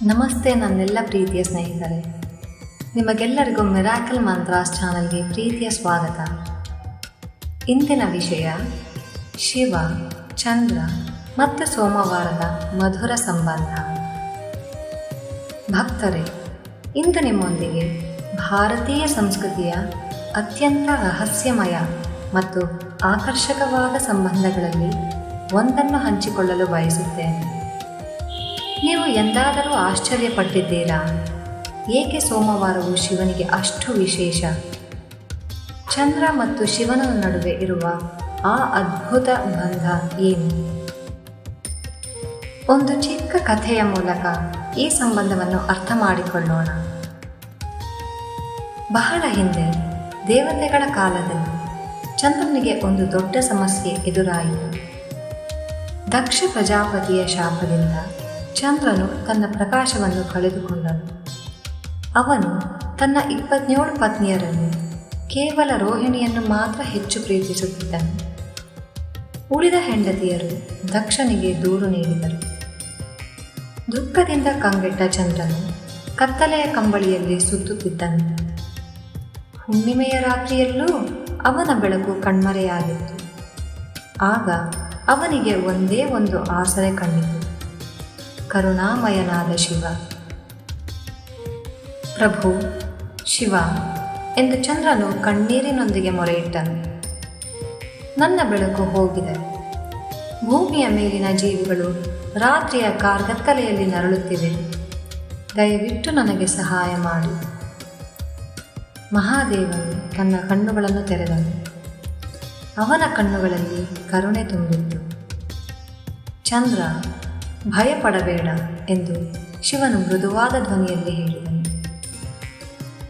ನಮಸ್ತೆ ನನ್ನೆಲ್ಲ ಪ್ರೀತಿಯ ಸ್ನೇಹಿತರೆ, ನಿಮಗೆಲ್ಲರಿಗೂ ಮಿರಾಕಲ್ ಮಂತ್ರಾಸ್ ಚಾನಲ್ಗೆ ಪ್ರೀತಿಯ ಸ್ವಾಗತ. ಇಂದಿನ ವಿಷಯ ಶಿವ, ಚಂದ್ರ ಮತ್ತು ಸೋಮವಾರದ ಮಧುರ ಸಂಬಂಧ. ಭಕ್ತರೇ, ಇಂದು ನಿಮ್ಮೊಂದಿಗೆ ಭಾರತೀಯ ಸಂಸ್ಕೃತಿಯ ಅತ್ಯಂತ ರಹಸ್ಯಮಯ ಮತ್ತು ಆಕರ್ಷಕವಾದ ಸಂಬಂಧಗಳಲ್ಲಿ ಒಂದನ್ನು ಹಂಚಿಕೊಳ್ಳಲು ಬಯಸುತ್ತೇನೆ. ನೀವು ಎಂದಾದರೂ ಆಶ್ಚರ್ಯಪಟ್ಟಿದ್ದೀರಾ? ಏಕೆ ಸೋಮವಾರವು ಶಿವನಿಗೆ ಅಷ್ಟು ವಿಶೇಷ? ಚಂದ್ರ ಮತ್ತು ಶಿವನ ನಡುವೆ ಇರುವ ಆ ಅದ್ಭುತ ಬಂಧ ಏನು? ಒಂದು ಚಿಕ್ಕ ಕಥೆಯ ಮೂಲಕ ಈ ಸಂಬಂಧವನ್ನು ಅರ್ಥ ಮಾಡಿಕೊಳ್ಳೋಣ. ಬಹಳ ಹಿಂದೆ, ದೇವತೆಗಳ ಕಾಲದಲ್ಲಿ ಚಂದ್ರನಿಗೆ ಒಂದು ದೊಡ್ಡ ಸಮಸ್ಯೆ ಎದುರಾಯಿತು. ದಕ್ಷ ಪ್ರಜಾಪತಿಯ ಶಾಪದಿಂದ ಚಂದ್ರನು ತನ್ನ ಪ್ರಕಾಶವನ್ನು ಕಳೆದುಕೊಂಡನು. ಅವನು ತನ್ನ 27 ಪತ್ನಿಯರಲ್ಲಿ ಕೇವಲ ರೋಹಿಣಿಯನ್ನು ಮಾತ್ರ ಹೆಚ್ಚು ಪ್ರೀತಿಸುತ್ತಿದ್ದನು. ಉಳಿದ ಹೆಂಡತಿಯರು ದಕ್ಷನಿಗೆ ದೂರು ನೀಡಿದರು. ದುಃಖದಿಂದ ಕಂಗೆಟ್ಟ ಚಂದ್ರನು ಕತ್ತಲೆಯ ಕಂಬಳಿಯಲ್ಲಿ ಸುತ್ತುತ್ತಿದ್ದನು. ಹುಣ್ಣಿಮೆಯ ರಾತ್ರಿಯಲ್ಲೂ ಅವನ ಬೆಳಕು ಕಣ್ಮರೆಯಾಗಿತ್ತು. ಆಗ ಅವನಿಗೆ ಒಂದೇ ಒಂದು ಆಸರೆ ಕಂಡಿತು: ಕರುಣಾಮಯನಾದ ಶಿವ. ಪ್ರಭು ಶಿವ ಎಂದು ಚಂದ್ರನು ಕಣ್ಣೀರಿನೊಂದಿಗೆ ಮೊರೆಯಿಟ್ಟನು. ನನ್ನ ಬೆಳಕು ಹೋಗಿದೆ. ಭೂಮಿಯ ಮೇಲಿನ ಜೀವಿಗಳು ರಾತ್ರಿಯ ಕಾರ್ಗತ್ತಲೆಯಲ್ಲಿ ನರಳುತ್ತಿವೆ. ದಯವಿಟ್ಟು ನನಗೆ ಸಹಾಯ ಮಾಡಿ. ಮಹಾದೇವನು ತನ್ನ ಕಣ್ಣುಗಳನ್ನು ತೆರೆದನು. ಅವನ ಕಣ್ಣುಗಳಲ್ಲಿ ಕರುಣೆ ತುಂಬಿತ್ತು. ಚಂದ್ರ, ಭಯಪಡಬೇಡ ಎಂದು ಶಿವನು ಮೃದುವಾದ ಧ್ವನಿಯಲ್ಲಿ ಹೇಳಿದನು.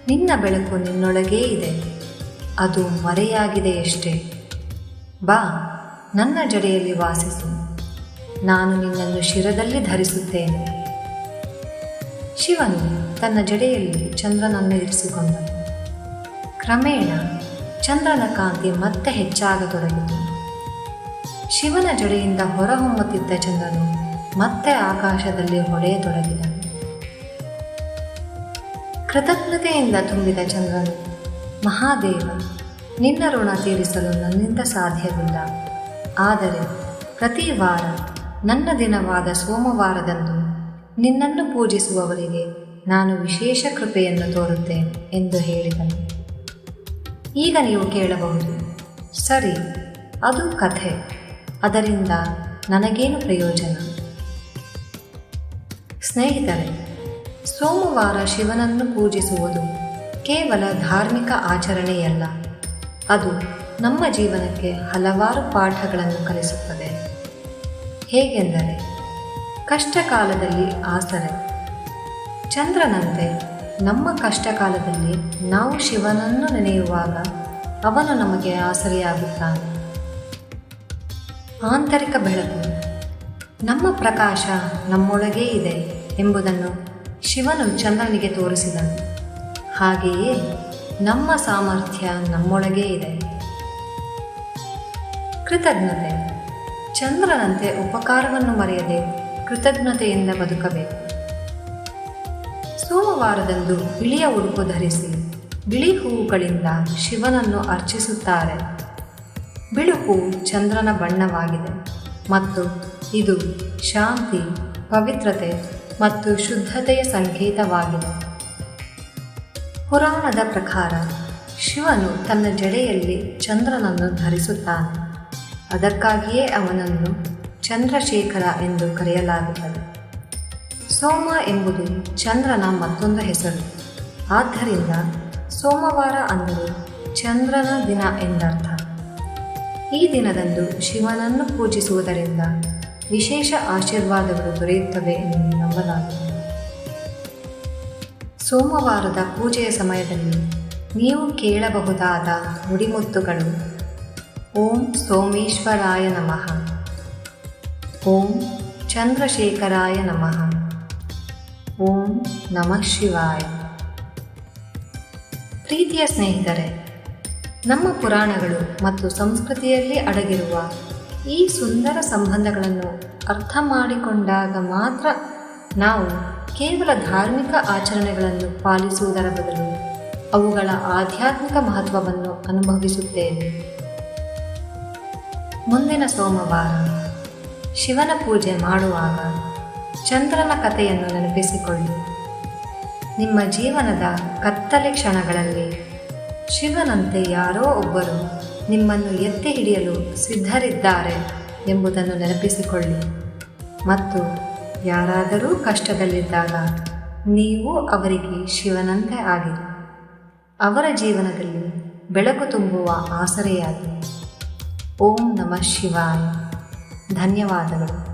ನಿನ್ನ ಬೆಳಕು ನಿನ್ನೊಳಗೇ ಇದೆ, ಅದು ಮರೆಯಾಗಿದೆಯಷ್ಟೇ. ಬಾ, ನನ್ನ ಜಡೆಯಲ್ಲಿ ವಾಸಿಸು. ನಾನು ನಿನ್ನನ್ನು ಶಿರದಲ್ಲಿ ಧರಿಸುತ್ತೇನೆ. ಶಿವನು ತನ್ನ ಜಡೆಯಲ್ಲಿ ಚಂದ್ರನನ್ನು ಇರಿಸಿಕೊಂಡನು. ಕ್ರಮೇಣ ಚಂದ್ರನ ಕಾಂತಿ ಮತ್ತೆ ಹೆಚ್ಚಾಗತೊಡಗಿತು. ಶಿವನ ಜಡೆಯಿಂದ ಹೊರಹೊಮ್ಮುತ್ತಿದ್ದ ಚಂದ್ರನು ಮತ್ತೆ ಆಕಾಶದಲ್ಲಿ ಹೊಳೆಯತೊಡಗಿದನು. ಕೃತಜ್ಞತೆಯಿಂದ ತುಂಬಿದ ಚಂದ್ರನು, ಮಹಾದೇವ, ನಿನ್ನ ಋಣ ತೀರಿಸಲು ನನ್ನಿಂದ ಸಾಧ್ಯವಿಲ್ಲ. ಆದರೆ ಪ್ರತಿ ವಾರ ನನ್ನ ದಿನವಾದ ಸೋಮವಾರದಂದು ನಿನ್ನನ್ನು ಪೂಜಿಸುವವರಿಗೆ ನಾನು ವಿಶೇಷ ಕೃಪೆಯನ್ನು ತೋರುತ್ತೇನೆ ಎಂದು ಹೇಳಿದನು. ಈಗ ನೀವು ಕೇಳಬಹುದು, ಸರಿ, ಅದು ಕಥೆ, ಅದರಿಂದ ನನಗೇನು ಪ್ರಯೋಜನ? ಸ್ನೇಹಿತರೆ, ಸೋಮವಾರ ಶಿವನನ್ನು ಪೂಜಿಸುವುದು ಕೇವಲ ಧಾರ್ಮಿಕ ಆಚರಣೆಯಲ್ಲ. ಅದು ನಮ್ಮ ಜೀವನಕ್ಕೆ ಹಲವಾರು ಪಾಠಗಳನ್ನು ಕಲಿಸುತ್ತದೆ. ಹೇಗೆಂದರೆ, ಕಷ್ಟಕಾಲದಲ್ಲಿ ಆಸರೆ. ಚಂದ್ರನಂತೆ ನಮ್ಮ ಕಷ್ಟಕಾಲದಲ್ಲಿ ನಾವು ಶಿವನನ್ನು ನೆನೆಯುವಾಗ ಅವನು ನಮಗೆ ಆಸರೆಯಾಗುತ್ತಾನೆ. ಆಂತರಿಕ ಬೆಳಕು. ನಮ್ಮ ಪ್ರಕಾಶ ನಮ್ಮೊಳಗೇ ಇದೆ ಎಂಬುದನ್ನು ಶಿವನು ಚಂದ್ರನಿಗೆ ತೋರಿಸಿದನು. ಹಾಗೆಯೇ ನಮ್ಮ ಸಾಮರ್ಥ್ಯ ನಮ್ಮೊಳಗೇ ಇದೆ. ಕೃತಜ್ಞತೆ. ಚಂದ್ರನಂತೆ ಉಪಕಾರವನ್ನು ಮರೆಯದೆ ಕೃತಜ್ಞತೆಯಿಂದ ಬದುಕಬೇಕು. ಸೋಮವಾರದಂದು ಬಿಳಿಯ ಉಡುಪು ಧರಿಸಿ ಬಿಳಿ ಹೂವುಗಳಿಂದ ಶಿವನನ್ನು ಅರ್ಚಿಸುತ್ತಾರೆ. ಬಿಳುಪು ಚಂದ್ರನ ಬಣ್ಣವಾಗಿದೆ ಮತ್ತು ಇದು ಶಾಂತಿ, ಪವಿತ್ರತೆ ಮತ್ತು ಶುದ್ಧತೆಯ ಸಂಕೇತವಾಗಿದೆ. ಪುರಾಣದ ಪ್ರಕಾರ ಶಿವನು ತನ್ನ ಜಡೆಯಲ್ಲಿ ಚಂದ್ರನನ್ನು ಧರಿಸುತ್ತಾನೆ. ಅದಕ್ಕಾಗಿಯೇ ಅವನನ್ನು ಚಂದ್ರಶೇಖರ ಎಂದು ಕರೆಯಲಾಗುತ್ತದೆ. ಸೋಮ ಎಂಬುದು ಚಂದ್ರನ ಮತ್ತೊಂದು ಹೆಸರು. ಆದ್ದರಿಂದ ಸೋಮವಾರ ಅಂದರೆ ಚಂದ್ರನ ದಿನ ಎಂದರ್ಥ. ಈ ದಿನದಂದು ಶಿವನನ್ನು ಪೂಜಿಸುವುದರಿಂದ ವಿಶೇಷ ಆಶೀರ್ವಾದಗಳು ದೊರೆಯುತ್ತವೆ ಎಂದು ನಂಬಲಾಗಿದೆ. ಸೋಮವಾರದ ಪೂಜೆಯ ಸಮಯದಲ್ಲಿ ನೀವು ಕೇಳಬಹುದಾದ ನುಡಿಮುತ್ತುಗಳು: ಓಂ ಸೋಮೇಶ್ವರಾಯ ನಮಃ, ಓಂ ಚಂದ್ರಶೇಖರಾಯ ನಮಃ, ಓಂ ನಮಃ ಶಿವಾಯ. ಪ್ರೀತಿಯ ಸ್ನೇಹಿತರೆ, ನಮ್ಮ ಪುರಾಣಗಳು ಮತ್ತು ಸಂಸ್ಕೃತಿಯಲ್ಲಿ ಅಡಗಿರುವ ಈ ಸುಂದರ ಸಂಬಂಧಗಳನ್ನು ಅರ್ಥ ಮಾಡಿಕೊಂಡಾಗ ಮಾತ್ರ ನಾವು ಕೇವಲ ಧಾರ್ಮಿಕ ಆಚರಣೆಗಳನ್ನು ಪಾಲಿಸುವುದರ ಬದಲು ಅವುಗಳ ಆಧ್ಯಾತ್ಮಿಕ ಮಹತ್ವವನ್ನು ಅನುಭವಿಸುತ್ತೇವೆ. ಮುಂದಿನ ಸೋಮವಾರ ಶಿವನ ಪೂಜೆ ಮಾಡುವಾಗ ಚಂದ್ರನ ಕಥೆಯನ್ನು ನೆನಪಿಸಿಕೊಳ್ಳಿ. ನಿಮ್ಮ ಜೀವನದ ಕತ್ತಲೆ ಕ್ಷಣಗಳಲ್ಲಿ ಶಿವನಂತೆ ಯಾರೋ ಒಬ್ಬರು ನಿಮ್ಮನ್ನು ಎತ್ತಿ ಹಿಡಿಯಲು ಸಿದ್ಧರಿದ್ದಾರೆ ಎಂಬುದನ್ನು ನೆನಪಿಸಿಕೊಳ್ಳಿ ಮತ್ತು ಯಾರಾದರೂ ಕಷ್ಟದಲ್ಲಿದ್ದಾಗ ನೀವು ಅವರಿಗೆ ಶಿವನಂತೆ ಆಗಿರಿ. ಅವರ ಜೀವನದಲ್ಲಿ ಬೆಳಕು ತುಂಬುವ ಆಸರೆಯಾಗಿ. ಓಂ ನಮಃ ಶಿವಾಯ. ಧನ್ಯವಾದಗಳು.